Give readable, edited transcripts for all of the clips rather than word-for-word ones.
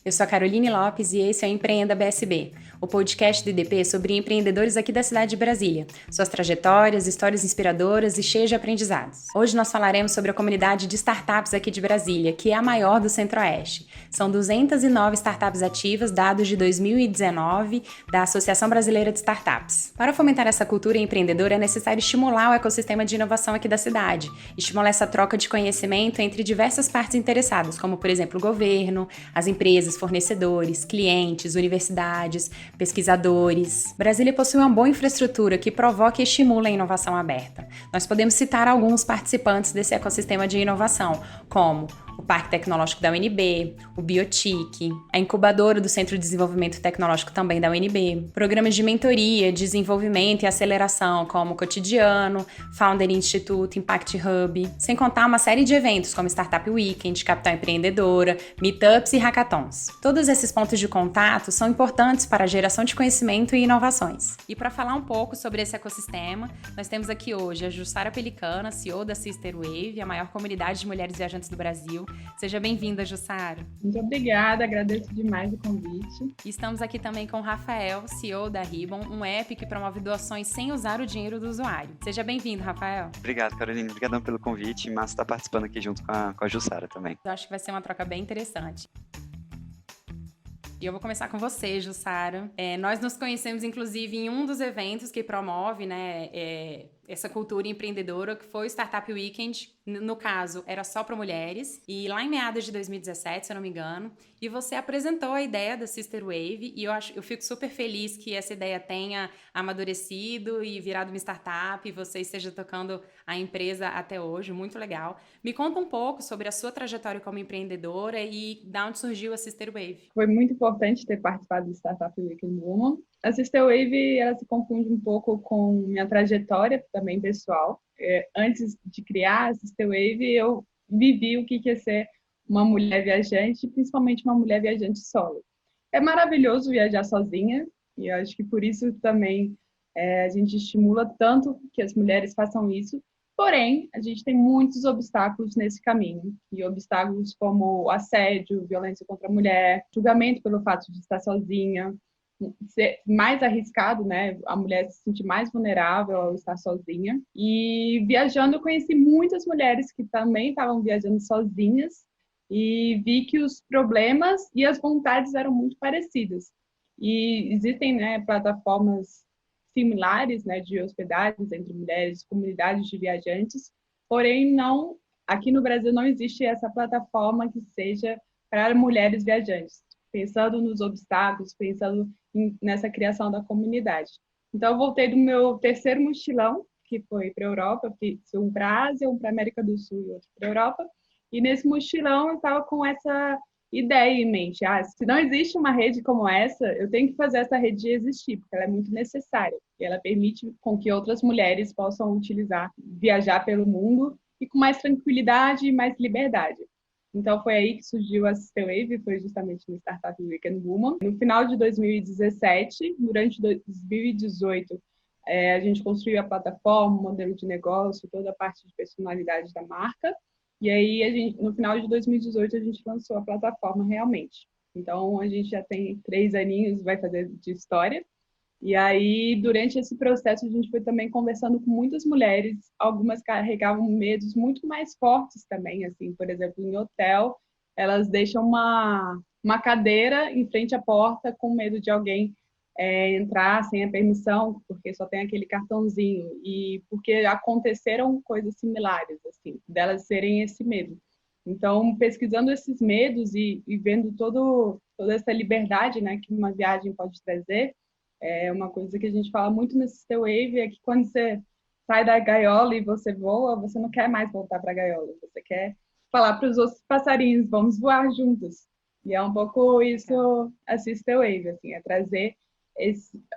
Eu sou a Caroline Lopes e esse é o Empreenda BSB, o podcast do IDP sobre empreendedores aqui da cidade de Brasília, suas trajetórias, histórias inspiradoras e cheias de aprendizados. Hoje nós falaremos sobre a comunidade de startups aqui de Brasília, que é a maior do Centro-Oeste. São 209 startups ativas, dados de 2019 da Associação Brasileira de Startups. Para fomentar essa cultura empreendedora é necessário estimular o ecossistema de inovação aqui da cidade, estimular essa troca de conhecimento entre diversas partes interessadas, como por exemplo o governo, as empresas, fornecedores, clientes, universidades, pesquisadores. Brasília possui uma boa infraestrutura que provoca e estimula a inovação aberta. Nós podemos citar alguns participantes desse ecossistema de inovação, como o Parque Tecnológico da UNB, o Biotic, a incubadora do Centro de Desenvolvimento Tecnológico também da UNB, programas de mentoria, desenvolvimento e aceleração como o Cotidiano, Founder Institute, Impact Hub, sem contar uma série de eventos como Startup Weekend, Capital Empreendedora, Meetups e Hackathons. Todos esses pontos de contato são importantes para a geração de conhecimento e inovações. E para falar um pouco sobre esse ecossistema, nós temos aqui hoje a Jussara Pelicana, CEO da Sister Wave, a maior comunidade de mulheres viajantes do Brasil. Seja bem-vinda, Jussara. Muito obrigada, agradeço demais o convite. E estamos aqui também com o Rafael, CEO da Ribbon, um app que promove doações sem usar o dinheiro do usuário. Seja bem-vindo, Rafael. Obrigado, Caroline. Obrigadão pelo convite. Massa estar participando aqui junto com a Jussara também. Eu acho que vai ser uma troca bem interessante. E eu vou começar com você, Jussara. Nós nos conhecemos, inclusive, em um dos eventos que promove, essa cultura empreendedora, que foi o Startup Weekend. No caso, era só para mulheres. E lá em meados de 2017, se eu não me engano, e você apresentou a ideia da Sister Wave. E eu fico super feliz que essa ideia tenha amadurecido e virado uma startup, e você esteja tocando a empresa até hoje. Muito legal. Me conta um pouco sobre a sua trajetória como empreendedora e da onde surgiu a Sister Wave. Foi muito importante ter participado do Startup Weekend Woman. A Sister Wave, ela se confunde um pouco com minha trajetória também pessoal. Antes de criar a Sister Wave, eu vivi o que é ser uma mulher viajante, principalmente uma mulher viajante solo. É maravilhoso viajar sozinha, e eu acho que por isso também a gente estimula tanto que as mulheres façam isso. Porém, a gente tem muitos obstáculos nesse caminho, e obstáculos como assédio, violência contra a mulher, julgamento pelo fato de estar sozinha, ser mais arriscado, né? A mulher se sentir mais vulnerável ao estar sozinha. E viajando, eu conheci muitas mulheres que também estavam viajando sozinhas e vi que os problemas e as vontades eram muito parecidas. E existem, né, plataformas similares, né, de hospedagens entre mulheres, comunidades de viajantes, porém não, aqui no Brasil não existe essa plataforma que seja para mulheres viajantes, pensando nos obstáculos, pensando nessa criação da comunidade. Então eu voltei do meu terceiro mochilão, que foi para a Europa, fiz um para a Ásia, um para a América do Sul e outro para a Europa, e nesse mochilão eu estava com essa ideia em mente. Se não existe uma rede como essa, eu tenho que fazer essa rede existir, porque ela é muito necessária. E ela permite com que outras mulheres possam utilizar, viajar pelo mundo e com mais tranquilidade e mais liberdade. Então foi aí que surgiu a Sister Wave, foi justamente no Startup Weekend Woman. No final de 2017, durante 2018, a gente construiu a plataforma, o modelo de negócio, toda a parte de personalidade da marca. E aí, no final de 2018, a gente lançou a plataforma realmente. Então, a gente já tem 3 aninhos, vai fazer de história. E aí, durante esse processo, a gente foi também conversando com muitas mulheres. Algumas carregavam medos muito mais fortes também, assim, por exemplo, em hotel, elas deixam uma cadeira em frente à porta com medo de alguém entrar sem a permissão, porque só tem aquele cartãozinho, e porque aconteceram coisas similares, assim, delas serem esse medo. Então, pesquisando esses medos e vendo toda essa liberdade, né, que uma viagem pode trazer, uma coisa que a gente fala muito nesse Sister Wave é que quando você sai da gaiola e você voa, você não quer mais voltar para a gaiola, você quer falar para os outros passarinhos, vamos voar juntos. E é um pouco isso a Sister Wave, assim, é trazer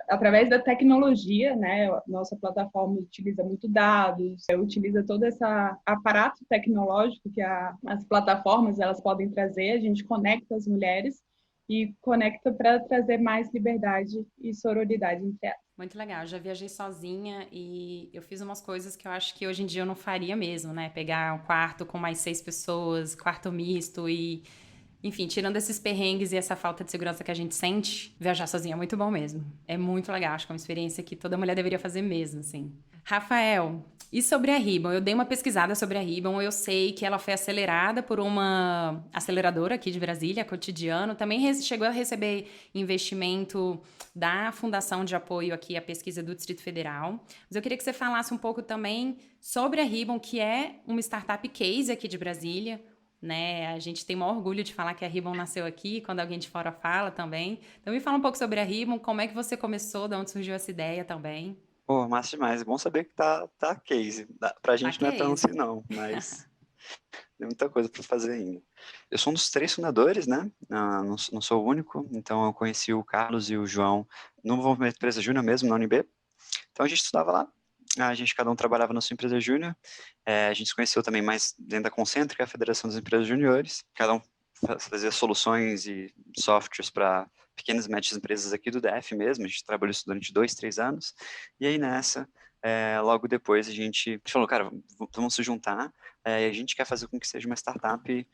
através da tecnologia, né? Nossa plataforma utiliza muito dados, utiliza todo esse aparato tecnológico que as plataformas elas podem trazer, a gente conecta as mulheres e conecta para trazer mais liberdade e sororidade entre elas. Muito legal, eu já viajei sozinha e eu fiz umas coisas que eu acho que hoje em dia eu não faria mesmo, né? Pegar um quarto com mais 6 pessoas, quarto misto e Enfim, tirando esses perrengues e essa falta de segurança que a gente sente, viajar sozinha é muito bom mesmo. É muito legal, acho que é uma experiência que toda mulher deveria fazer mesmo, assim. Rafael, e sobre a Ribbon? Eu dei uma pesquisada sobre a Ribbon, eu sei que ela foi acelerada por uma aceleradora aqui de Brasília, Cotidiano, também chegou a receber investimento da Fundação de Apoio aqui à Pesquisa do Distrito Federal. Mas eu queria que você falasse um pouco também sobre a Ribbon, que é uma startup case aqui de Brasília, né? A gente tem o maior orgulho de falar que a Ribbon nasceu aqui, quando alguém de fora fala também. Então me fala um pouco sobre a Ribbon, como é que você começou, de onde surgiu essa ideia também. Pô, massa demais. É bom saber que tá case. Pra Tá gente não é tão case. assim, não, mas tem muita coisa para fazer ainda. Eu sou um dos 3 fundadores, né? Não sou o único, então eu conheci o Carlos e o João no movimento Empresa Júnior mesmo, na UNB. Então a gente estudava lá, a gente cada um trabalhava na sua empresa júnior, a gente se conheceu também mais dentro da Concêntrica, a Federação das Empresas Júniores, cada um fazia soluções e softwares para pequenas e médias empresas aqui do DF mesmo, a gente trabalhou isso durante 2, 3 anos, e aí nessa, logo depois a gente falou, cara, vamos se juntar, a gente quer fazer com que seja uma startup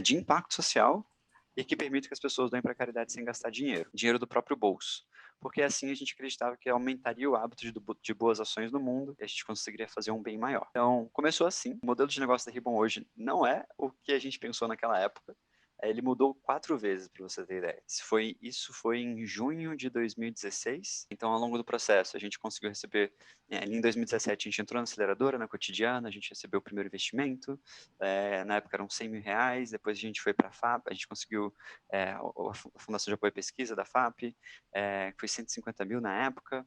de impacto social e que permita que as pessoas doem para caridade sem gastar dinheiro do próprio bolso. Porque assim a gente acreditava que aumentaria o hábito de boas ações no mundo e a gente conseguiria fazer um bem maior. Então, começou assim. O modelo de negócio da Ribbon hoje não é o que a gente pensou naquela época. Ele mudou 4 vezes, para você ter ideia. Isso foi em junho de 2016. Então, ao longo do processo, a gente conseguiu receber. Ali em 2017, a gente entrou na aceleradora, na Cotidiana, a gente recebeu o primeiro investimento. Na época eram R$ 100 mil. Depois a gente foi para a FAP, a gente conseguiu a Fundação de Apoio à Pesquisa da FAP, que foi 150 mil na época.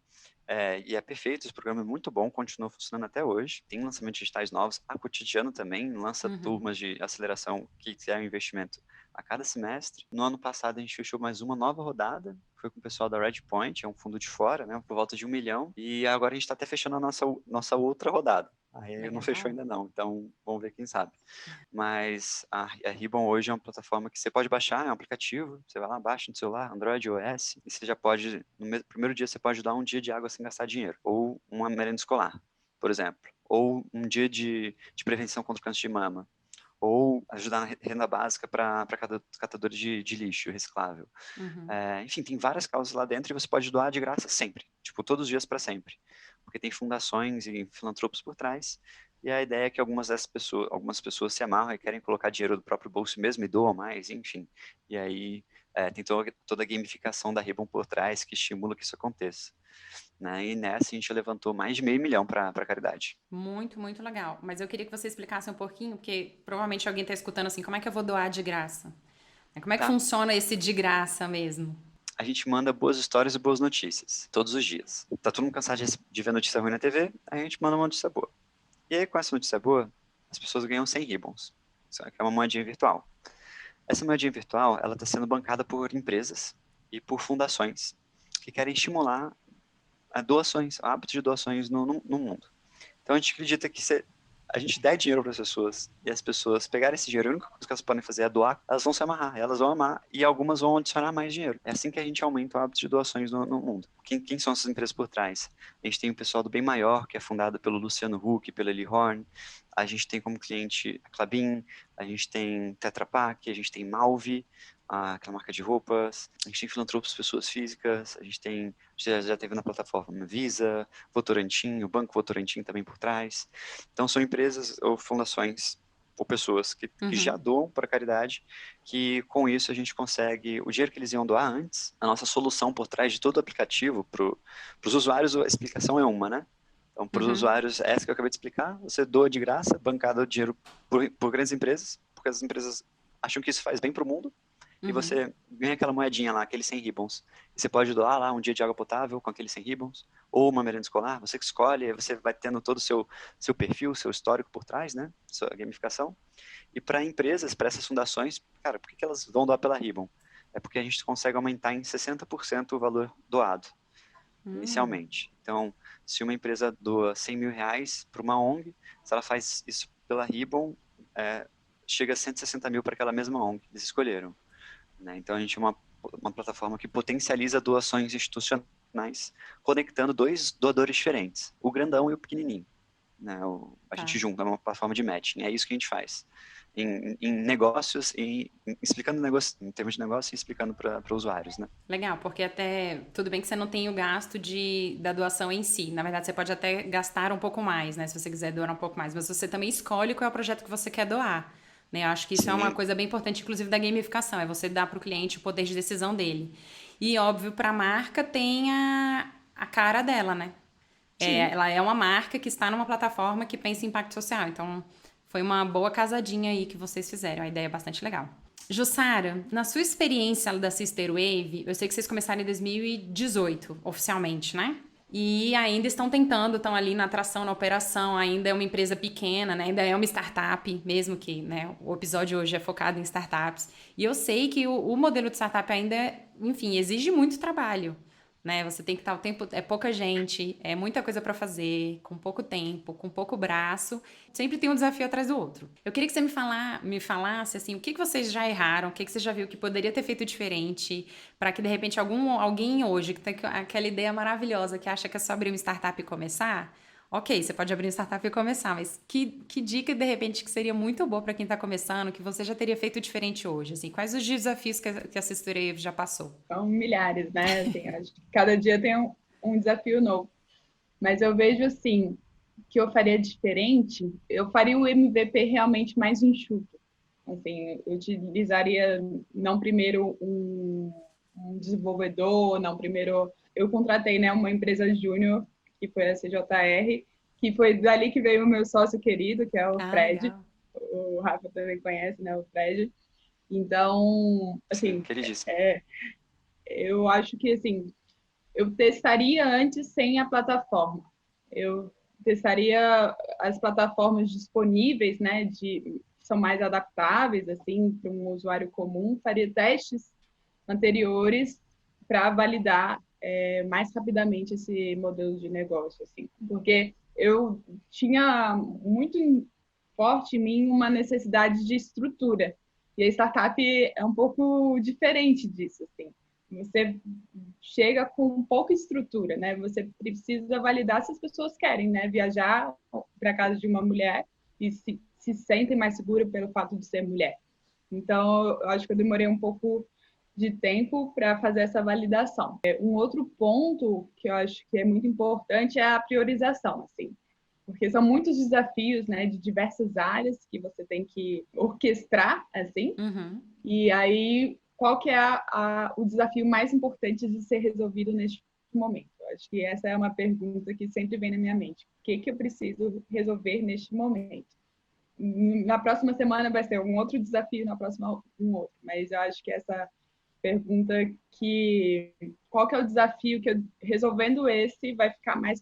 E é perfeito, esse programa é muito bom, continua funcionando até hoje. Tem lançamentos digitais novos, a Cotidiano também lança turmas de aceleração que é um investimento a cada semestre. No ano passado a gente fechou mais uma nova rodada, foi com o pessoal da Redpoint, é um fundo de fora, né, por volta de 1 milhão, e agora a gente está até fechando a nossa outra rodada. Aí não fechou Legal. ainda não, então vamos ver quem sabe. Mas a Ribbon hoje é uma plataforma que você pode baixar, é um aplicativo, você vai lá, baixa no celular, Android, iOS, e você já pode, no primeiro dia você pode dar um dia de água sem gastar dinheiro, ou uma merenda escolar, por exemplo, ou um dia de prevenção contra o câncer de mama, ou ajudar na renda básica para catadores de lixo reciclável. Enfim, tem várias causas lá dentro e você pode doar de graça sempre, tipo, todos os dias para sempre, porque tem fundações e filantropos por trás, e a ideia é que algumas pessoas se amarram e querem colocar dinheiro do próprio bolso mesmo e doam mais, enfim, e aí tem toda a gamificação da Ribbon por trás que estimula que isso aconteça. Né? E nessa a gente levantou mais de meio milhão para a caridade. Muito, muito legal. Mas eu queria que você explicasse um pouquinho, porque provavelmente alguém está escutando assim, como é que eu vou doar de graça? Como é que Tá? funciona esse de graça mesmo? A gente manda boas histórias e boas notícias, todos os dias. Tá todo mundo cansado de ver notícia ruim na TV, a gente manda uma notícia boa. E aí, com essa notícia boa, as pessoas ganham 100 ribbons, que é uma moedinha virtual. Essa moedinha virtual, ela está sendo bancada por empresas e por fundações que querem estimular doações, hábitos de doações no mundo. Então a gente acredita que se a gente der dinheiro para as pessoas e as pessoas pegarem esse dinheiro, a única coisa que elas podem fazer é doar, elas vão se amarrar, elas vão amar e algumas vão adicionar mais dinheiro. É assim que a gente aumenta o hábito de doações no mundo. Quem são essas empresas por trás? A gente tem o pessoal do Bem Maior, que é fundado pelo Luciano Huck, pela Eli Horn. A gente tem como cliente a Klabin, a gente tem Tetra Pak, a gente tem Malve, aquela marca de roupas, a gente tem filantropos, pessoas físicas, a gente já teve na plataforma Visa, Votorantim, o Banco Votorantim também por trás. Então são empresas ou fundações ou pessoas que já doam para a caridade, que com isso a gente consegue, o dinheiro que eles iam doar antes, a nossa solução por trás de todo o aplicativo, para os usuários a explicação é uma, né? Então, para os usuários, essa que eu acabei de explicar, você doa de graça, bancado o dinheiro por grandes empresas, porque as empresas acham que isso faz bem para o mundo, e você ganha aquela moedinha lá, aqueles 100 ribbons. E você pode doar lá um dia de água potável com aqueles 100 ribbons, ou uma merenda escolar, você que escolhe, aí você vai tendo todo o seu perfil, seu histórico por trás, né, sua gamificação. E para empresas, para essas fundações, cara, por que elas vão doar pela Ribbon? É porque a gente consegue aumentar em 60% o valor doado, inicialmente. Então, se uma empresa doa 100 mil reais para uma ONG, se ela faz isso pela Ribbon, chega a 160 mil para aquela mesma ONG que eles escolheram. Né? Então, a gente é uma plataforma que potencializa doações institucionais, conectando dois doadores diferentes, o grandão e o pequenininho. Né? A gente junta, é uma plataforma de matching, é isso que a gente faz. em negócios e explicando negócio, em termos de negócio e explicando para usuários, né? Legal, porque até tudo bem que você não tem o gasto da doação em si. Na verdade, você pode até gastar um pouco mais, né? Se você quiser doar um pouco mais, mas você também escolhe qual é o projeto que você quer doar. Né? Eu acho que isso é uma Sim, coisa bem importante, inclusive, da gamificação, é você dar para o cliente o poder de decisão dele. E, óbvio, para a marca tem a cara dela, né? sim. Ela é uma marca que está numa plataforma que pensa em impacto social. Então, foi uma boa casadinha aí que vocês fizeram. A ideia é bastante legal. Jussara, na sua experiência da Sister Wave, eu sei que vocês começaram em 2018, oficialmente, né? E ainda estão tentando, estão ali na atração, na operação, ainda é uma empresa pequena, né? Ainda é uma startup, mesmo que, né, o episódio hoje é focado em startups. E eu sei que o modelo de startup ainda, enfim, exige muito trabalho, né? Você tem que estar o tempo, é pouca gente, é muita coisa para fazer, com pouco tempo, com pouco braço, sempre tem um desafio atrás do outro. Eu queria que você me falasse assim, o que vocês já erraram, o que você já viu que poderia ter feito diferente, para que de repente alguém hoje que tem aquela ideia maravilhosa que acha que é só abrir uma startup e começar. Ok, você pode abrir uma startup e começar, mas que dica, de repente, que seria muito boa para quem está começando, que você já teria feito diferente hoje? Assim, quais os desafios que a assessoria já passou? São milhares, né? Assim, acho que cada dia tem um desafio novo. Mas eu vejo, assim, que eu faria diferente, eu faria o MVP realmente mais enxuto. Assim, eu utilizaria não primeiro um desenvolvedor, não primeiro... Eu contratei, né, uma empresa júnior, que foi a CJR, que foi dali que veio o meu sócio querido, que é o Ah, Fred. legal. O Rafa também conhece, né, o Fred. Então, Sim, assim, queridíssimo. eu acho que, assim, eu testaria antes sem a plataforma. Eu testaria as plataformas disponíveis, né, que são mais adaptáveis, assim, para um usuário comum. Faria testes anteriores para validar mais rapidamente esse modelo de negócio, assim. Porque eu tinha muito forte em mim uma necessidade de estrutura. E a startup é um pouco diferente disso, assim. Você chega com pouca estrutura, né? Você precisa validar se as pessoas querem, né? Viajar para casa de uma mulher e se sentem mais seguras pelo fato de ser mulher. Então, eu acho que eu demorei um pouco de tempo para fazer essa validação. Um outro ponto que eu acho que é muito importante é a priorização, assim, porque são muitos desafios, né, de diversas áreas que você tem que orquestrar, assim, Uhum. e aí qual que é o desafio mais importante de ser resolvido neste momento? Eu acho que essa é uma pergunta que sempre vem na minha mente. O que eu preciso resolver neste momento? Na próxima semana vai ser um outro desafio, na próxima um outro. Mas eu acho que essa pergunta que qual que é o desafio que eu, resolvendo esse vai ficar mais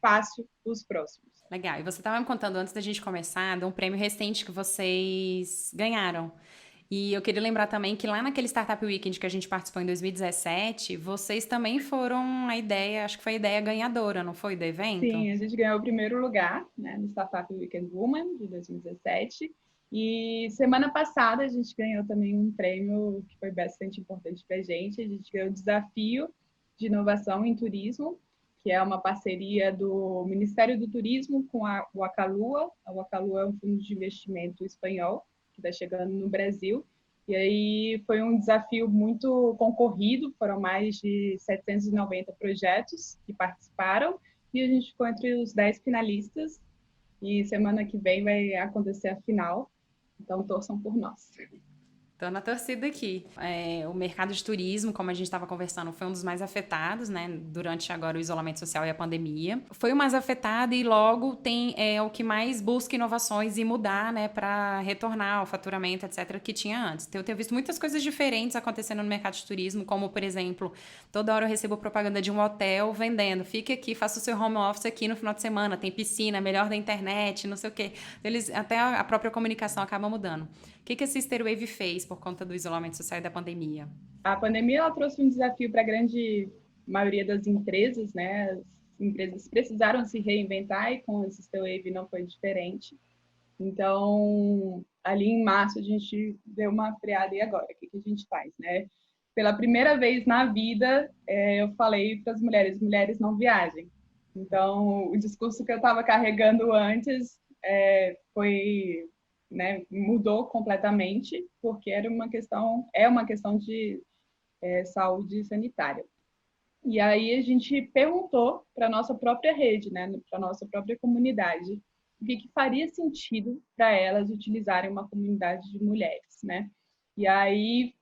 fácil os próximos. Legal. E você estava me contando antes da gente começar de um prêmio recente que vocês ganharam. E eu queria lembrar também que lá naquele Startup Weekend que a gente participou em 2017, vocês também foram a ideia, acho que foi a ideia ganhadora, não foi, do evento? Sim, a gente ganhou o primeiro lugar, né, no Startup Weekend Woman de 2017. E semana passada a gente ganhou também um prêmio que foi bastante importante para a gente. A gente ganhou o Desafio de Inovação em Turismo, que é uma parceria do Ministério do Turismo com a Wacalua. A Wacalua é um fundo de investimento espanhol que está chegando no Brasil. E aí foi um desafio muito concorrido, foram mais de 790 projetos que participaram, e a gente ficou entre os 10 finalistas, e semana que vem vai acontecer a final, então torçam por nós. Tô na torcida aqui. O mercado de turismo, como a gente estava conversando, foi um dos mais afetados, né? Durante agora o isolamento social e a pandemia. Foi o mais afetado e logo é o que mais busca inovações e mudar, né? Para retornar o faturamento, etc., que tinha antes. Então, eu tenho visto muitas coisas diferentes acontecendo no mercado de turismo, como, por exemplo, toda hora eu recebo propaganda de um hotel vendendo. Fique aqui, faça o seu home office aqui no final de semana, tem piscina, melhor da internet, não sei o quê. Até a própria comunicação acaba mudando. O que a Sister Wave fez por conta do isolamento social e da pandemia? A pandemia ela trouxe um desafio para a grande maioria das empresas, né? As empresas precisaram se reinventar e com a Sister Wave não foi diferente. Então, ali em março, a gente deu uma freada. E agora? O que a gente faz, né? Pela primeira vez na vida, eu falei para as mulheres não viajem. Então, o discurso que eu estava carregando antes foi né, mudou completamente, porque é uma questão de saúde sanitária. E aí a gente perguntou para a nossa própria rede, né, para a nossa própria comunidade, o que faria sentido para elas utilizarem uma comunidade de mulheres, né? E aí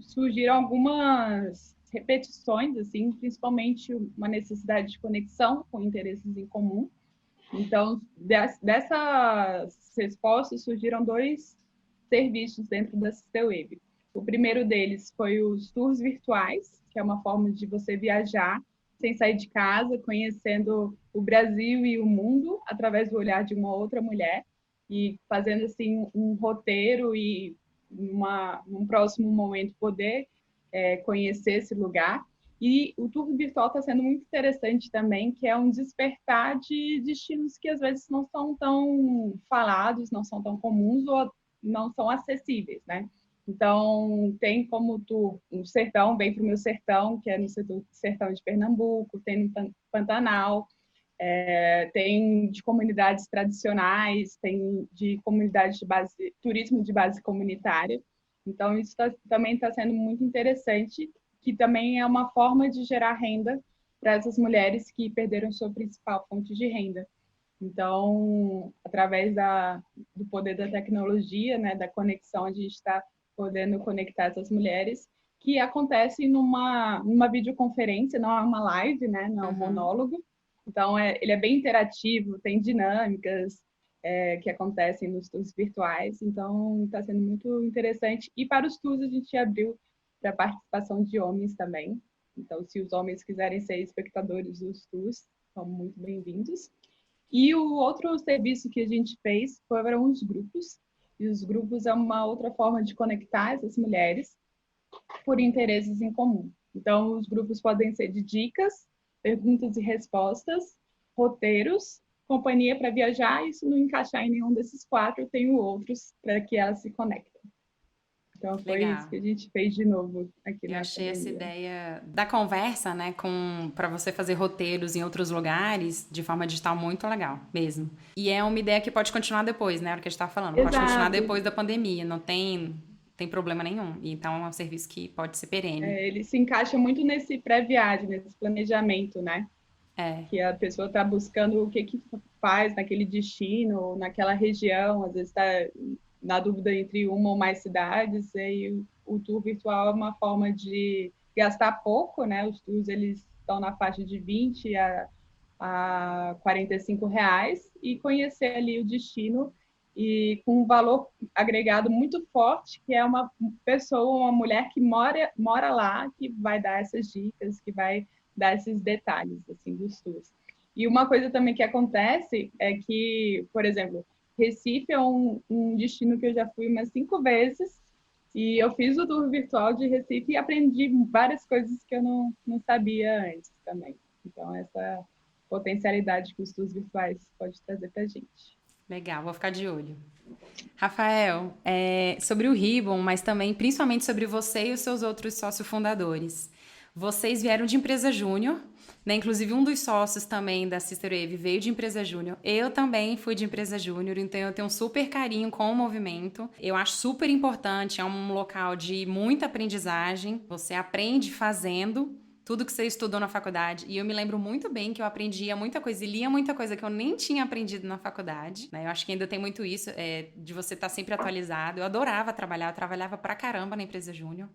surgiram algumas repetições, assim, principalmente uma necessidade de conexão com interesses em comum. Então, dessas respostas surgiram 2 serviços dentro da Sistewave. O primeiro deles foi os tours virtuais, que é uma forma de você viajar sem sair de casa, conhecendo o Brasil e o mundo através do olhar de uma outra mulher e fazendo assim um roteiro e num próximo momento poder conhecer esse lugar. E o tour virtual está sendo muito interessante também, que é um despertar de destinos que às vezes não são tão falados, não são tão comuns ou não são acessíveis, né? Então, tem como tour no sertão, vem para o meu sertão, que é no sertão de Pernambuco, tem no Pantanal, tem de comunidades tradicionais, tem de comunidades de base, turismo de base comunitária. Então, isso também está sendo muito interessante, que também é uma forma de gerar renda para essas mulheres que perderam sua principal fonte de renda. Então, através do poder da tecnologia, né, da conexão, a gente está podendo conectar essas mulheres, que acontece numa videoconferência, não é uma live, né, não é um monólogo. Então, ele é bem interativo, tem dinâmicas que acontecem nos tours virtuais. Então, está sendo muito interessante. E para os tours, a gente abriu para a participação de homens também. Então, se os homens quiserem ser espectadores dos tours, são muito bem-vindos. E o outro serviço que a gente fez foram os grupos. E os grupos é uma outra forma de conectar essas mulheres por interesses em comum. Então, os grupos podem ser de dicas, perguntas e respostas, roteiros, companhia para viajar, e se não encaixar em nenhum desses 4, eu tenho outros para que elas se conectem. Então, foi Legal. isso que a gente fez de novo aqui Eu na achei essa academia. ideia da conversa, né, para você fazer roteiros em outros lugares de forma digital muito legal, mesmo. E é uma ideia que pode continuar depois, né, era o que a gente estava falando. Pode continuar depois da pandemia, não tem problema nenhum. Então, é um serviço que pode ser perene. Ele se encaixa muito nesse pré-viagem, nesse planejamento, né? Que a pessoa está buscando o que faz naquele destino, naquela região, às vezes está na dúvida entre uma ou mais cidades, e o tour virtual é uma forma de gastar pouco, né? Os tours eles estão na faixa de 20 a R$ 45 e conhecer ali o destino e com um valor agregado muito forte, que é uma pessoa, uma mulher que mora lá, que vai dar essas dicas, que vai dar esses detalhes assim dos tours. E uma coisa também que acontece é que, por exemplo, Recife é um destino que eu já fui umas 5 vezes e eu fiz o tour virtual de Recife e aprendi várias coisas que eu não sabia antes também. Então, essa potencialidade que os tours virtuais pode trazer para a gente. Legal, vou ficar de olho. Rafael, sobre o Ribbon, mas também principalmente sobre você e os seus outros sócios fundadores. Vocês vieram de empresa júnior, né? Inclusive um dos sócios também da Sistewave veio de empresa júnior. Eu também fui de empresa júnior, então eu tenho um super carinho com o movimento. Eu acho super importante, é um local de muita aprendizagem. Você aprende fazendo tudo que você estudou na faculdade. E eu me lembro muito bem que eu aprendia muita coisa e lia muita coisa que eu nem tinha aprendido na faculdade, né? Eu acho que ainda tem muito isso, de você estar sempre atualizado. Eu adorava trabalhar, eu trabalhava pra caramba na empresa júnior.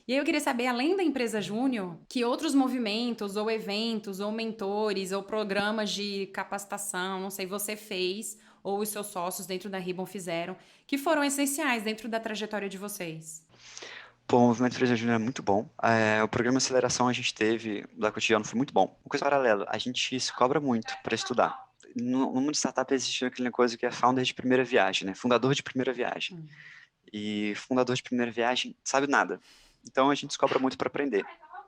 E aí eu queria saber, além da empresa júnior, que outros movimentos, ou eventos, ou mentores, ou programas de capacitação, não sei, você fez, ou os seus sócios dentro da Ribbon fizeram, que foram essenciais dentro da trajetória de vocês? Pô, o movimento Empresa Júnior é muito bom. O programa de aceleração a gente teve da Cotidiano foi muito bom. Uma coisa paralela, a gente se cobra muito para estudar. No mundo de startup existe aquela coisa que é founder de primeira viagem, né? Fundador de primeira viagem. E fundador de primeira viagem sabe nada. Então a gente se cobra muito para aprender.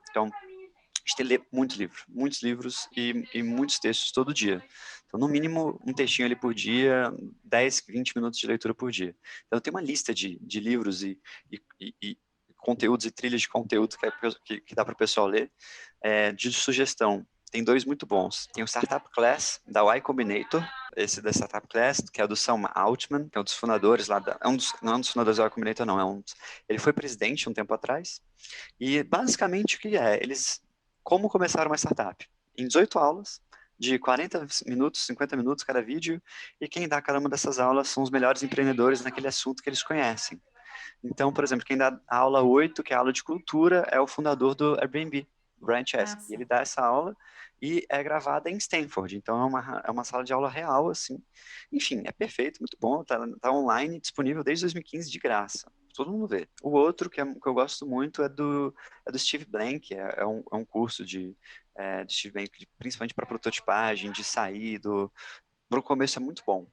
Então a gente tem que ler muitos livros e muitos textos todo dia. Então, no mínimo, um textinho ali por dia, 10, 20 minutos de leitura por dia. Então, tem uma lista de livros e conteúdos e trilhas de conteúdo que dá para o pessoal ler. De sugestão, tem 2 muito bons. Tem o Startup Class, da Y Combinator, esse da Startup Class, que é do Sam Altman, que é um dos fundadores lá não é um dos fundadores da Y Combinator, não, ele foi presidente um tempo atrás, e basicamente o que é? Como começar uma startup? Em 18 aulas, de 40 minutos, 50 minutos cada vídeo, e quem dá cada uma dessas aulas são os melhores empreendedores naquele assunto que eles conhecem. Então, por exemplo, quem dá a aula 8, que é a aula de cultura, é o fundador do Airbnb, Brian Chesky. E ele dá essa aula e é gravada em Stanford. Então, é uma sala de aula real, assim. Enfim, é perfeito, muito bom. Tá online, disponível desde 2015, de graça. Todo mundo vê. O outro, que eu gosto muito, é do Steve Blank. É um curso de Steve Blank, principalmente para prototipagem, de sair no começo é muito bom.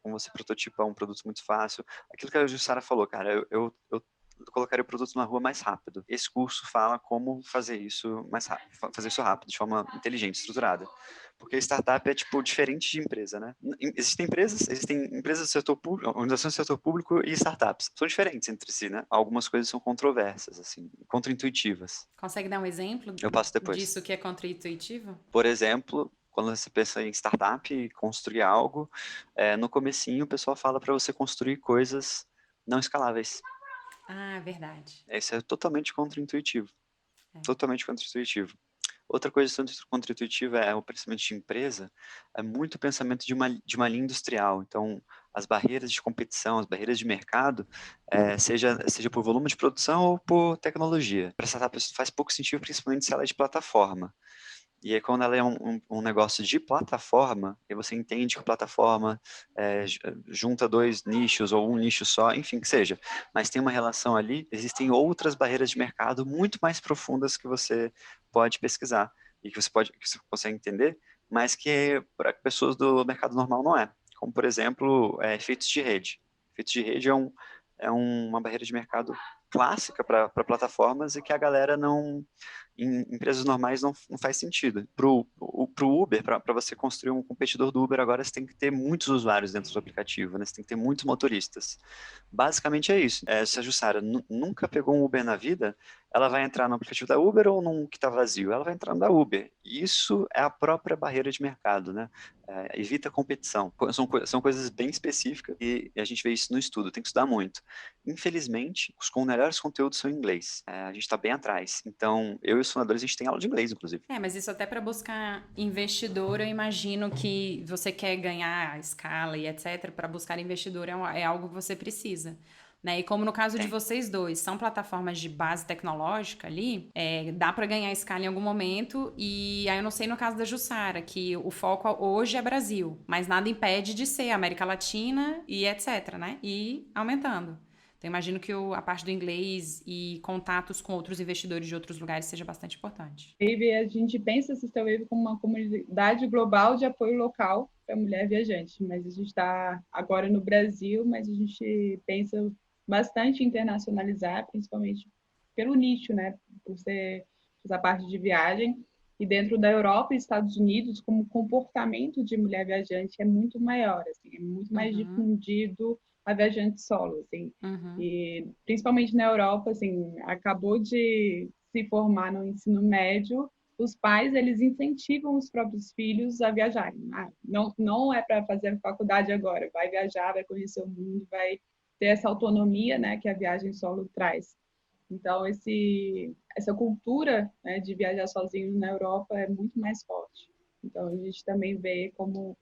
Como você prototipa um produto muito fácil. Aquilo que a Jussara falou, cara, eu colocaria o produto na rua mais rápido. Esse curso fala como fazer isso mais rápido, fazer isso rápido, de forma inteligente, estruturada. Porque startup é, tipo, diferente de empresa, né? Existem empresas do setor público, organizações do setor público e startups. São diferentes entre si, né? Algumas coisas são controversas, assim, contraintuitivas. Consegue dar um exemplo Eu passo depois. disso que é contraintuitivo? Por exemplo, quando você pensa em startup e construir algo, no comecinho o pessoal fala para você construir coisas não escaláveis. Ah, verdade. Isso é totalmente contraintuitivo. É. Totalmente contraintuitivo. Outra coisa contraintuitiva é o pensamento de empresa, é muito o pensamento de uma linha industrial. Então, as barreiras de competição, as barreiras de mercado, seja por volume de produção ou por tecnologia. Para startup isso faz pouco sentido, principalmente se ela é de plataforma. E aí, quando ela é um negócio de plataforma, e você entende que a plataforma junta dois nichos ou um nicho só, enfim, que seja, mas tem uma relação ali, existem outras barreiras de mercado muito mais profundas que você pode pesquisar e que você consegue entender, mas que para pessoas do mercado normal não é. Como, por exemplo, efeitos de rede. Efeitos de rede é uma barreira de mercado clássica para plataformas e que a galera não, em empresas normais não faz sentido. Para o Uber, para você construir um competidor do Uber agora, você tem que ter muitos usuários dentro do aplicativo, né? Você tem que ter muitos motoristas. Basicamente é isso. Se a Jussara nunca pegou um Uber na vida, ela vai entrar no aplicativo da Uber ou num que está vazio? Ela vai entrar no da Uber. Isso é a própria barreira de mercado, né? Evita a competição. São coisas bem específicas e a gente vê isso no estudo, tem que estudar muito. Infelizmente, os melhores conteúdos são em inglês. A gente está bem atrás. Então, eu e os fundadores, a gente tem aula de inglês, inclusive. Mas isso até para buscar investidor, eu imagino que você quer ganhar escala e etc. Para buscar investidor é algo que você precisa. Né? E como no caso de vocês dois, são plataformas de base tecnológica ali, dá para ganhar escala em algum momento, e aí eu não sei no caso da Jussara, que o foco hoje é Brasil, mas nada impede de ser América Latina e etc, né? E aumentando. Então, imagino que a parte do inglês e contatos com outros investidores de outros lugares seja bastante importante. Wave, a gente pensa a Sister Wave como uma comunidade global de apoio local para a mulher viajante, mas a gente está agora no Brasil, mas a gente pensa bastante em internacionalizar, principalmente pelo nicho, né? Por ser essa parte de viagem. E dentro da Europa e Estados Unidos, como o comportamento de mulher viajante é muito maior, assim, é muito mais difundido a viajante solo, assim. E principalmente na Europa, assim, acabou de se formar no ensino médio, os pais, eles incentivam os próprios filhos a viajarem. Não é para fazer faculdade agora, vai viajar, vai conhecer o mundo, vai ter essa autonomia, né, que a viagem solo traz. Então, essa cultura, né, de viajar sozinho na Europa é muito mais forte. Então, a gente também vê como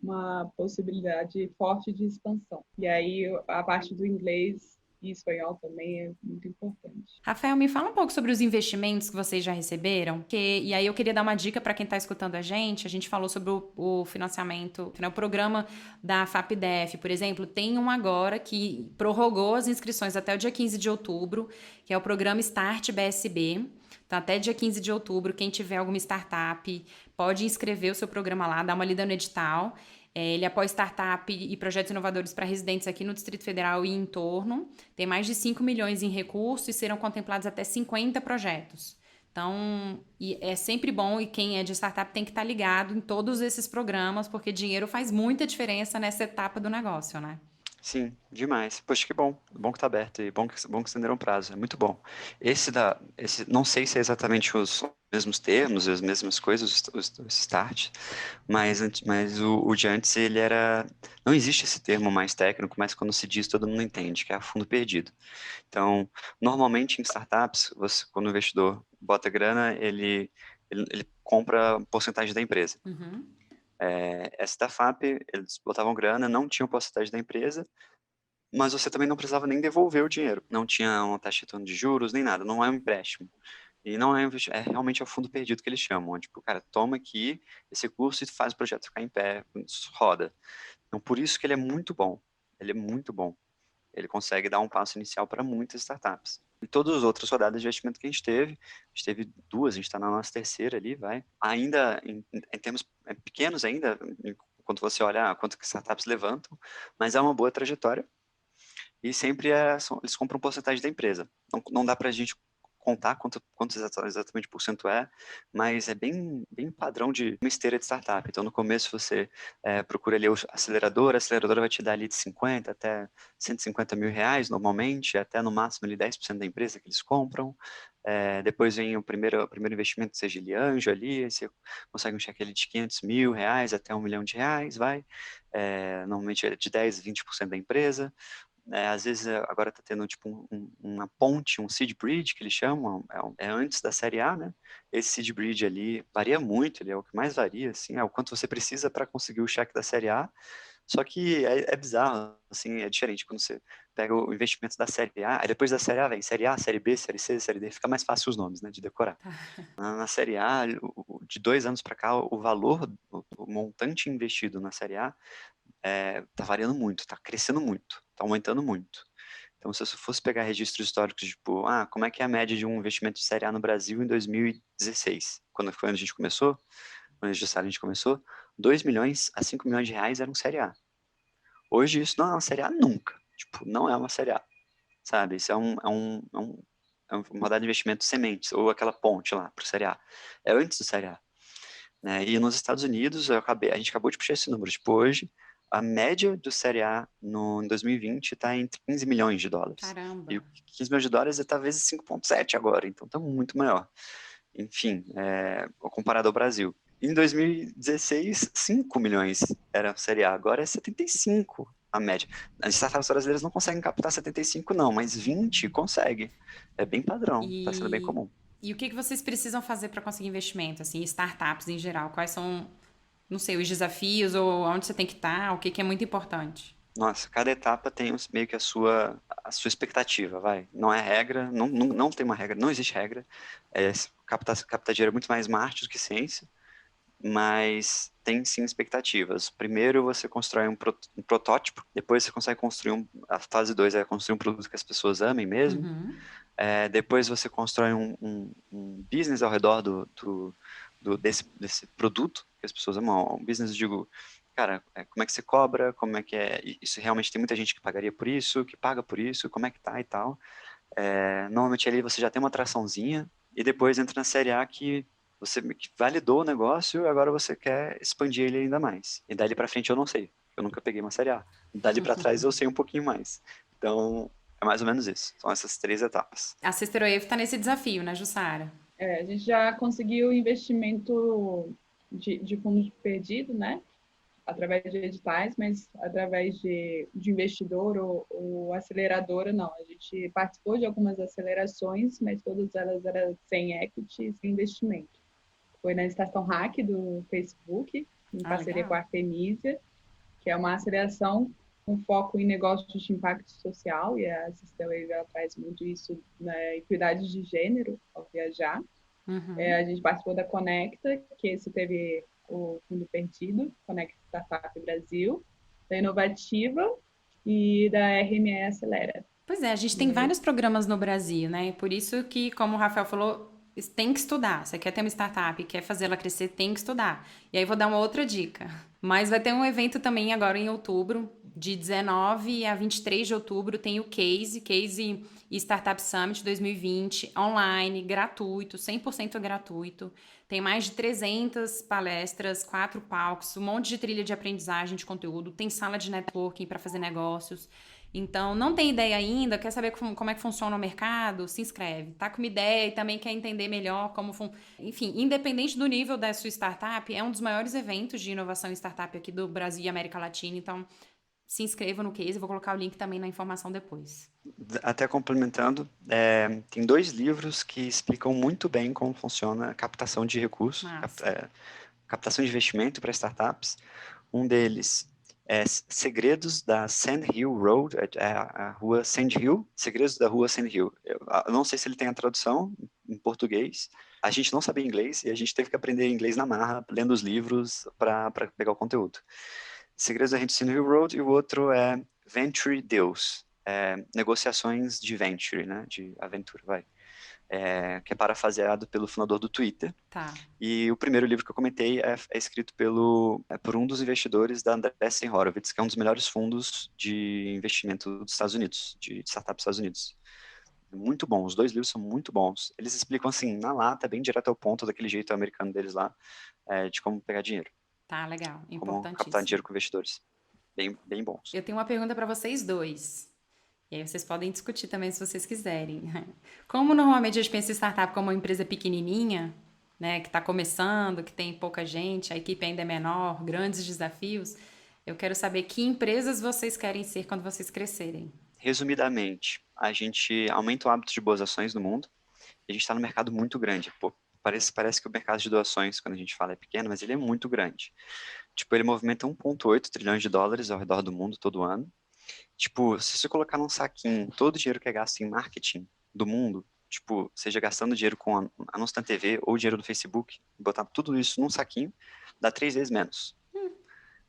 uma possibilidade forte de expansão. E aí, a parte do inglês e espanhol também é muito importante. Rafael, me fala um pouco sobre os investimentos que vocês já receberam, e aí eu queria dar uma dica para quem está escutando a gente falou sobre o financiamento, o programa da FAPDEF, por exemplo, tem um agora que prorrogou as inscrições até o dia 15 de outubro, que é o programa Start BSB. Então, até dia 15 de outubro, quem tiver alguma startup pode inscrever o seu programa lá, dar uma lida no edital. Ele apoia startup e projetos inovadores para residentes aqui no Distrito Federal e em torno. Tem mais de 5 milhões em recursos e serão contemplados até 50 projetos. Então, é sempre bom, e quem é de startup tem que estar ligado em todos esses programas, porque dinheiro faz muita diferença nessa etapa do negócio, né? Sim, demais. Poxa, que bom. Bom que tá aberto e bom que estenderam o prazo. É muito bom. Não sei se é exatamente os mesmos termos, as mesmas coisas, o start, mas o de antes, ele era. Não existe esse termo mais técnico, mas quando se diz, todo mundo entende, que é fundo perdido. Então, normalmente em startups, quando o investidor bota grana, ele compra porcentagem da empresa. Uhum. Essa da FAP, eles botavam grana, não tinham porcentagem da empresa, mas você também não precisava nem devolver o dinheiro. Não tinha uma taxa de retorno de juros, nem nada. Não é um empréstimo. E não é, é realmente o fundo perdido que eles chamam. Tipo, cara, toma aqui esse curso e faz o projeto ficar em pé, roda. Então, por isso que ele é muito bom. Ele é muito bom. Ele consegue dar um passo inicial para muitas startups. E todas as outras rodadas de investimento que a gente teve duas, a gente está na nossa terceira ali, vai. Ainda em termos pequenos ainda, quando você olha quanto que startups levantam, mas é uma boa trajetória e sempre eles compram porcentagem da empresa. Não dá para a gente contar quanto exatamente por cento é, mas é bem padrão de uma esteira de startup. Então, no começo, você procura ali a aceleradora vai te dar ali de 50 até 150 mil reais, normalmente, até no máximo ali 10% da empresa que eles compram. Depois vem o primeiro investimento, seja ele anjo ali, aí você consegue um cheque ali de 500 mil reais até 1 milhão de reais, vai. Normalmente é de 10 a 20% da empresa. Às vezes agora está tendo tipo uma ponte, um seed bridge que eles chamam, é antes da série A, né? Esse seed bridge ali varia muito, ele é o que mais varia, assim, é o quanto você precisa para conseguir o cheque da série A. Só que é bizarro, assim, é diferente quando você pega o investimento da série A, aí depois da série A vem série A, série B, série C, série D, fica mais fácil os nomes, né, de decorar. Na série A, de 2 anos para cá, o valor, o montante investido na série A tá variando muito, tá crescendo muito, tá aumentando muito. Então, se eu fosse pegar registros históricos, tipo, como é que é a média de um investimento de série A no Brasil em 2016, quando foi onde a gente começou, quando a gente começou, 2 milhões a 5 milhões de reais eram série A. Hoje isso não é uma série A nunca. Tipo, não é uma série A, sabe? Isso é uma rodada de investimento sementes, ou aquela ponte lá para série A. É antes do série A. Né? E nos Estados Unidos, a gente acabou de puxar esse número. Tipo, hoje, a média do Série A em 2020 está entre 15 milhões de dólares. E Caramba. o 15 milhões de dólares está vezes 5,7 agora, então está muito maior. Enfim, comparado ao Brasil. Em 2016, 5 milhões era a Série A, agora é 75 a média. As startups brasileiras não conseguem captar 75 não, mas 20 consegue. É bem padrão, está sendo bem E, comum. e o que que vocês precisam fazer para conseguir investimento, assim, startups em geral? Quais são, não sei, os desafios ou onde você tem que estar? O que que é muito importante? Nossa, cada etapa tem meio que a sua expectativa, vai. Não é regra, não tem uma regra, não existe regra. Captar dinheiro é muito mais marketing do que ciência, mas tem sim expectativas. Primeiro você constrói um protótipo, depois você consegue construir a fase 2 é construir um produto que as pessoas amem mesmo. Uhum. Depois você constrói um business ao redor desse produto que as pessoas amam. Um business, eu digo, cara, como é que você cobra, como é que é, isso realmente tem muita gente que pagaria por isso, que paga por isso, como é que tá e tal. Normalmente ali você já tem uma atraçãozinha e depois entra na série A que você que validou o negócio, agora você quer expandir ele ainda mais. E dali para frente eu não sei, eu nunca peguei uma série A. Dali para trás eu sei um pouquinho mais. Então, é mais ou menos isso. São essas 3 etapas. A Sister Wave está nesse desafio, né, Jussara? A gente já conseguiu investimento de fundo perdido, né? Através de editais, mas através de investidor ou aceleradora, não. A gente participou de algumas acelerações, mas todas elas eram sem equity, sem investimento. Foi na Estação Hack do Facebook, em Ah, parceria com legal. a Artemisia, que é uma aceleração com foco em negócios de impacto social, e a Sistema ela traz muito isso na equidade de gênero ao viajar. Uhum. A gente participou da Conecta, que esse teve o fundo perdido, Conecta Startup Brasil, da Inovativa e da RME Acelera. Pois é, a gente tem E vários programas no Brasil, né? Por isso que, como o Rafael falou, tem que estudar. Você quer ter uma startup, quer fazer ela crescer, tem que estudar. E aí vou dar uma outra dica. Mas vai ter um evento também agora em outubro, de 19 a 23 de outubro tem o Case e Startup Summit 2020, online, gratuito, 100% gratuito. Tem mais de 300 palestras, 4 palcos, um monte de trilha de aprendizagem de conteúdo, tem sala de networking para fazer negócios. Então, não tem ideia ainda, quer saber como é que funciona o mercado? Se inscreve. Tá com uma ideia e também quer entender melhor como Enfim, independente do nível da sua startup, é um dos maiores eventos de inovação em startup aqui do Brasil e América Latina. Então, se inscreva no Case, eu vou colocar o link também na informação depois. Até complementando, tem 2 livros que explicam muito bem como funciona a captação de recursos, captação de investimento para startups. Um deles é Segredos da Sand Hill Road, a rua Sand Hill, Segredos da Rua Sand Hill. Eu não sei se ele tem a tradução em português. A gente não sabia inglês e a gente teve que aprender inglês na marra, lendo os livros para pegar o conteúdo. Segredos da Sand Hill Road, e o outro é Venture Deals, negociações de venture, né, de aventura, que é parafraseado pelo fundador do Twitter. Tá. E o primeiro livro que eu comentei é escrito por um dos investidores da Andreessen Horowitz, que é um dos melhores fundos de investimento dos Estados Unidos, de startups dos Estados Unidos. Muito bom, os 2 livros são muito bons. Eles explicam assim, na lata, bem direto ao ponto, daquele jeito americano deles lá, de como pegar dinheiro. Tá, legal, Como captar importantíssimo. dinheiro com investidores. Bem, bem bons. Eu tenho uma pergunta para vocês dois. E aí vocês podem discutir também se vocês quiserem. Como normalmente a gente pensa em startup como uma empresa pequenininha, né, que está começando, que tem pouca gente, a equipe ainda é menor, grandes desafios, eu quero saber que empresas vocês querem ser quando vocês crescerem. Resumidamente, a gente aumenta o hábito de boas ações no mundo e a gente está no mercado muito grande. Pô, parece que o mercado de doações, quando a gente fala, é pequeno, mas ele é muito grande. Tipo, ele movimenta 1,8 trilhões de dólares ao redor do mundo todo ano. Tipo, se você colocar num saquinho todo o dinheiro que é gasto em marketing do mundo, tipo, seja gastando dinheiro com anúncio na TV ou dinheiro no Facebook, botar tudo isso num saquinho, dá 3 vezes menos.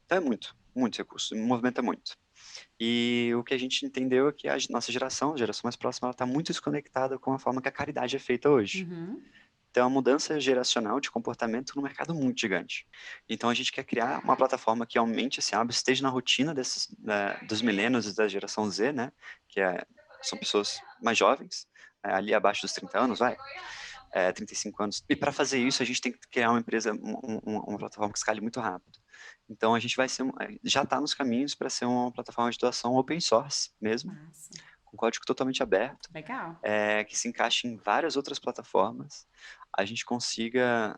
Então é muito recurso, movimenta muito. E o que a gente entendeu é que a nossa geração, a geração mais próxima, ela está muito desconectada com a forma que a caridade é feita hoje. Então, é uma mudança geracional de comportamento no mercado muito gigante. Então, a gente quer criar uma plataforma que aumente esse hábito, esteja na rotina dos milênios e da geração Z, né? São pessoas mais jovens, ali abaixo dos 30 anos, 35 anos. E para fazer isso, a gente tem que criar uma empresa, uma plataforma que escale muito rápido. Então, a gente já está nos caminhos para ser uma plataforma de doação open source mesmo. Massa. Com código totalmente aberto. Legal. Que se encaixe em várias outras plataformas, a gente consiga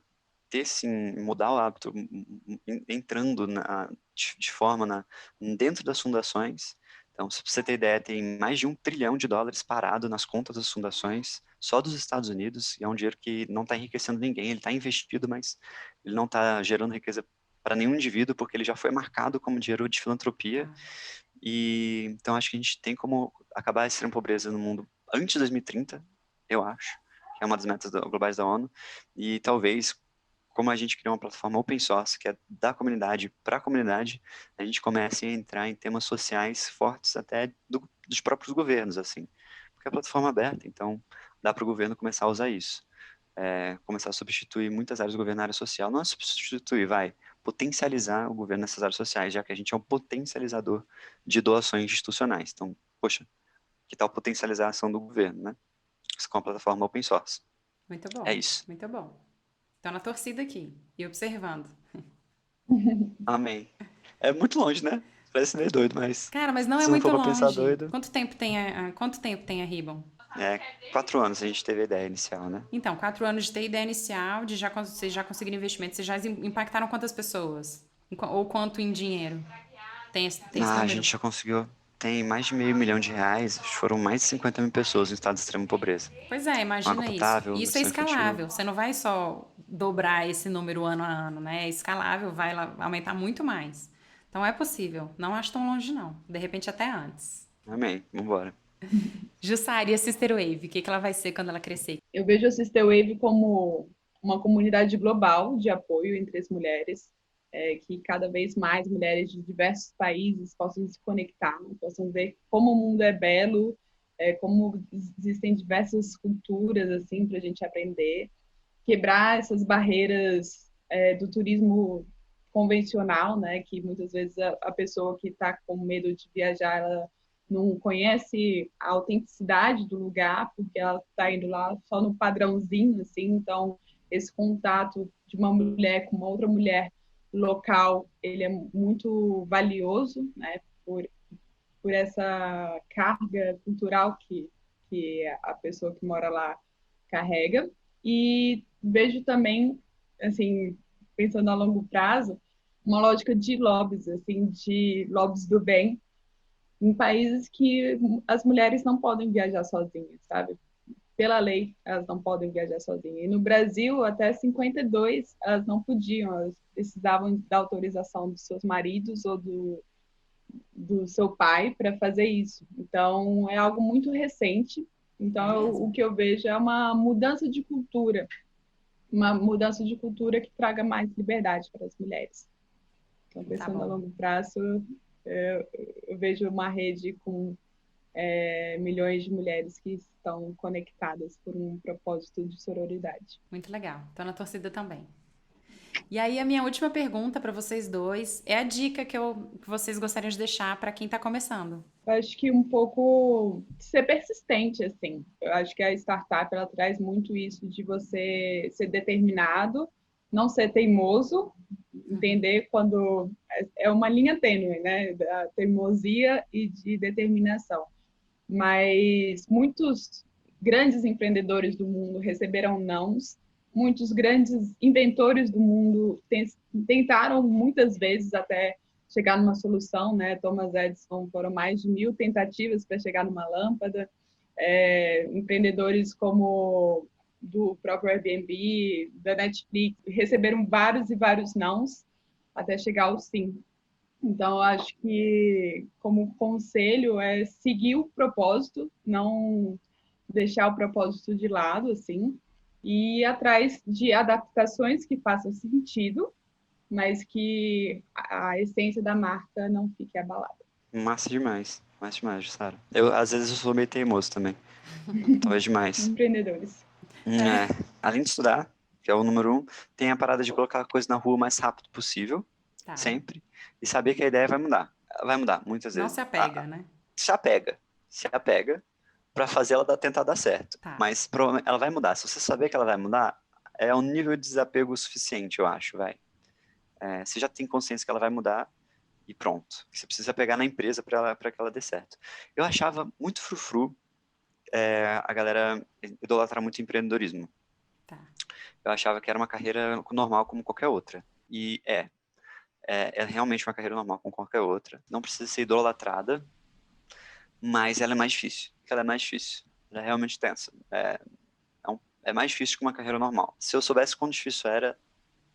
ter, sim, mudar o hábito, entrando de forma dentro das fundações. Então, se você ter ideia, tem mais de $1 trilhão parado nas contas das fundações, só dos Estados Unidos, e é um dinheiro que não está enriquecendo ninguém, ele está investido, mas ele não está gerando riqueza para nenhum indivíduo, porque ele já foi marcado como dinheiro de filantropia. E então acho que a gente tem como acabar a extrema pobreza no mundo antes de 2030, eu acho, que é uma das metas globais da ONU, e talvez, como a gente criou uma plataforma open source, que é da comunidade para a comunidade, a gente comece a entrar em temas sociais fortes até dos próprios governos, assim, porque é plataforma aberta, então dá para o governo começar a usar isso. Começar a substituir muitas áreas do governo na área social, não é substituir, potencializar o governo nessas áreas sociais, já que a gente é um potencializador de doações institucionais. Então, poxa, que tal potencializar a ação do governo, né? Com a plataforma open source. Muito bom. É isso. Muito bom. Tô na torcida aqui e observando. Amém. É muito longe, né? Parece meio doido, mas Cara, mas não é se não muito for pra pensar longe. doido, Quanto tempo tem a Ribbon? 4 anos a gente teve a ideia inicial, né? Então, 4 anos de ter ideia inicial, vocês já conseguiram investimento, vocês já impactaram quantas pessoas? Ou quanto em dinheiro? Tem esse A número? gente já conseguiu, tem mais de R$500 mil, foram mais de 50 mil pessoas em estado de extrema pobreza. Pois é, Com água imagina isso. potável, Isso é nutrição infantil. escalável. Você não vai só dobrar esse número ano a ano, né? É escalável, vai aumentar muito mais. Então é possível. Não acho tão longe, não. De repente até antes. Amém, vambora. Jussara, e a Sister Wave? O que ela vai ser quando ela crescer? Eu vejo a Sister Wave como uma comunidade global de apoio entre as mulheres, que cada vez mais mulheres de diversos países possam se conectar, possam ver como o mundo é belo, como existem diversas culturas assim para a gente aprender, quebrar essas barreiras do turismo convencional, né? Que muitas vezes a pessoa que está com medo de viajar, ela não conhece a autenticidade do lugar, porque ela está indo lá só no padrãozinho, assim. Então, esse contato de uma mulher com uma outra mulher local, ele é muito valioso, né? Por essa carga cultural que a pessoa que mora lá carrega. E vejo também, assim, pensando a longo prazo, uma lógica de lobbies, assim, de lobbies do bem, em países que as mulheres não podem viajar sozinhas, sabe? Pela lei, elas não podem viajar sozinhas. E no Brasil, até 52, elas não podiam, elas precisavam da autorização dos seus maridos ou do seu pai para fazer isso. Então, é algo muito recente. Então, o que eu vejo é uma mudança de cultura, que traga mais liberdade para as mulheres. Então, pensando a longo prazo, eu vejo uma rede com milhões de mulheres que estão conectadas por um propósito de sororidade. Muito legal. Tô na torcida também. E aí, a minha última pergunta para vocês dois é a dica que vocês gostariam de deixar para quem está começando. Eu acho que um pouco ser persistente, assim. Eu acho que a startup, ela traz muito isso de você ser determinado, não ser teimoso, entender quando é uma linha tênue, né, da teimosia e de determinação. Mas muitos grandes empreendedores do mundo receberam nãos, muitos grandes inventores do mundo tentaram muitas vezes até chegar numa solução, né? Thomas Edison, foram mais de 1000 tentativas para chegar numa lâmpada. Empreendedores como do próprio Airbnb, da Netflix, receberam vários e vários nãos até chegar ao sim. Então, eu acho que, como conselho, é seguir o propósito, não deixar o propósito de lado, assim, e ir atrás de adaptações que façam sentido, mas que a essência da marca não fique abalada. Massa demais, Sara. Às vezes, eu sou meio teimoso também. Talvez demais. Empreendedores. Além de estudar, que é o número 1, tem a parada de colocar a coisa na rua o mais rápido possível, sempre, e saber que a ideia vai mudar. Vai mudar, muitas vezes. Não se apega, né? Se apega para fazer ela tentar dar certo. Mas ela vai mudar. Se você saber que ela vai mudar, é um nível de desapego suficiente, eu acho, vai. Você já tem consciência que ela vai mudar e pronto. Você precisa pegar na empresa para que ela dê certo. Eu achava muito frufru a galera idolatrar muito empreendedorismo. Eu achava que era uma carreira normal como qualquer outra. E é realmente uma carreira normal como qualquer outra. Não precisa ser idolatrada, mas ela é mais difícil. Ela é realmente tensa. É mais difícil que uma carreira normal. Se eu soubesse quão difícil era,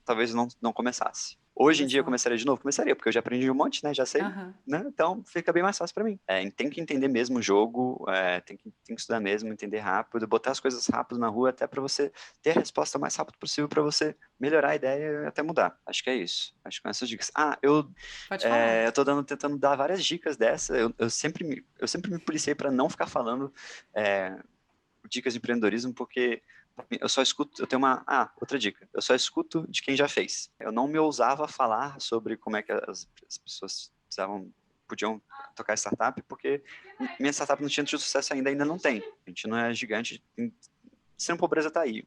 talvez eu não começasse. Hoje em dia eu começaria de novo? Começaria, porque eu já aprendi um monte, né? Já sei, né? Então fica bem mais fácil para mim. Tem que entender mesmo o jogo, tem que estudar mesmo, entender rápido, botar as coisas rápido na rua até para você ter a resposta o mais rápido possível para você melhorar a ideia e até mudar. Acho que é isso. Acho que são essas dicas. Eu tô tentando dar várias dicas dessa. Eu sempre me policiei para não ficar falando dicas de empreendedorismo, porque eu só escuto, eu tenho outra dica, eu só escuto de quem já fez. Eu não me ousava falar sobre como é que as pessoas podiam tocar startup, porque minha startup não tinha tido sucesso ainda não tem. A gente não é gigante, sem pobreza tá aí.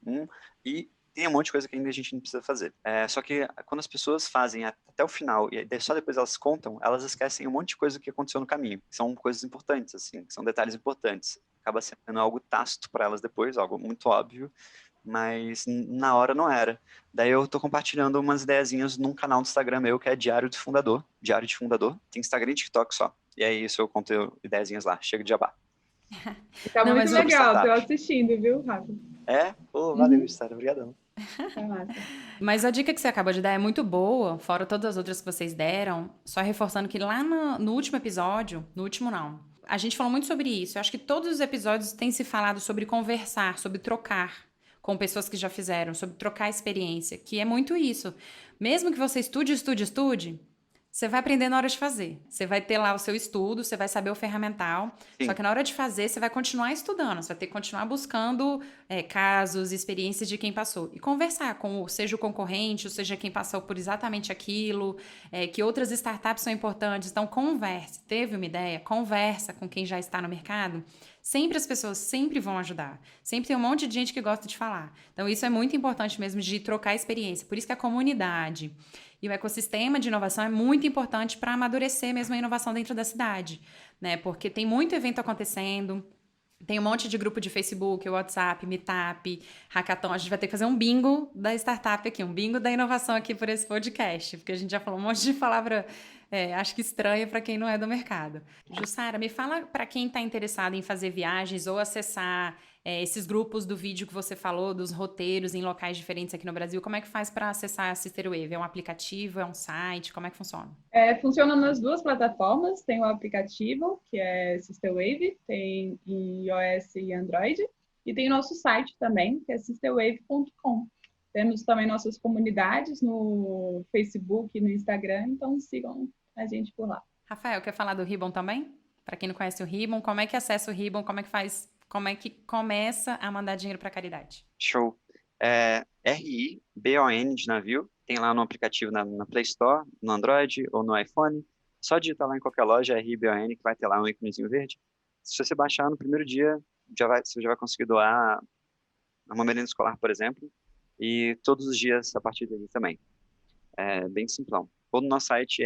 E tem um monte de coisa que ainda a gente não precisa fazer. Só que quando as pessoas fazem até o final, e só depois elas contam, elas esquecem um monte de coisa que aconteceu no caminho. São coisas importantes, assim, são detalhes importantes. Acaba sendo algo tácito para elas depois, algo muito óbvio, mas na hora não era. Daí eu tô compartilhando umas ideiazinhas num canal do Instagram meu, que é Diário de Fundador. Tem Instagram e TikTok só. E é isso, eu conto ideiazinhas lá. Chega de jabá. Tá muito legal, tô assistindo, viu, Rafa? Valeu, Sara, obrigadão. Mas a dica que você acabou de dar é muito boa, fora todas as outras que vocês deram, só reforçando que lá no último episódio, no último não, a gente falou muito sobre isso. Eu acho que todos os episódios têm se falado sobre conversar, sobre trocar com pessoas que já fizeram, sobre trocar experiência, que é muito isso. Mesmo que você estude, Você vai aprender na hora de fazer. Você vai ter lá o seu estudo, você vai saber o ferramental. Sim. Só que na hora de fazer, você vai continuar estudando. Você vai ter que continuar buscando casos, experiências de quem passou. E conversar com, seja o concorrente, ou seja quem passou por exatamente aquilo, que outras startups são importantes. Então, converse. Teve uma ideia? Conversa com quem já está no mercado. Sempre as pessoas sempre vão ajudar. Sempre tem um monte de gente que gosta de falar. Então, isso é muito importante mesmo de trocar experiência. Por isso que a comunidade e o ecossistema de inovação é muito importante para amadurecer mesmo a inovação dentro da cidade, né? Porque tem muito evento acontecendo, tem um monte de grupo de Facebook, WhatsApp, Meetup, Hackathon. A gente vai ter que fazer um bingo da startup aqui, um bingo da inovação aqui por esse podcast, porque a gente já falou um monte de palavra, acho que estranha para quem não é do mercado. Jussara, me fala para quem está interessado em fazer viagens ou acessar esses grupos do vídeo que você falou, dos roteiros em locais diferentes aqui no Brasil, como é que faz para acessar a Sister Wave? É um aplicativo, é um site? Como é que funciona? Funciona nas duas plataformas. Tem o aplicativo, que é Sister Wave, tem em iOS e Android, e tem o nosso site também, que é sisterwave.com. Temos também nossas comunidades no Facebook e no Instagram, então sigam a gente por lá. Rafael, quer falar do Ribbon também? Para quem não conhece o Ribbon, como é que acessa o Ribbon? Como é que faz? Como é que começa a mandar dinheiro para caridade? Show. RIBON de navio. Tem lá no aplicativo na Play Store, no Android ou no iPhone. Só digitar lá em qualquer loja RIBON que vai ter lá um íconezinho verde. Se você baixar no primeiro dia, você já vai conseguir doar uma merenda escolar, por exemplo. E todos os dias a partir daí também. É bem simplão. Ou no nosso site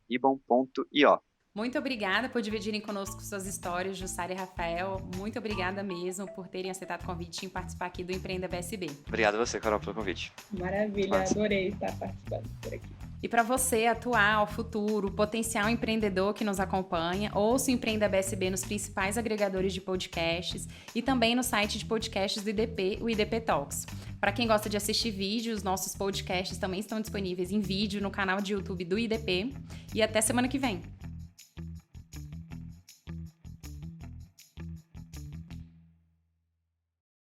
ribon.io. Muito obrigada por dividirem conosco suas histórias, Jussara e Rafael. Muito obrigada mesmo por terem aceitado o convite em participar aqui do Empreenda BSB. Obrigado a você, Carol, pelo convite. Maravilha, adorei estar participando por aqui. E para você, atual, futuro, potencial empreendedor que nos acompanha, ouça o Empreenda BSB nos principais agregadores de podcasts e também no site de podcasts do IDP, o IDP Talks. Para quem gosta de assistir vídeos, nossos podcasts também estão disponíveis em vídeo no canal de YouTube do IDP. E até semana que vem!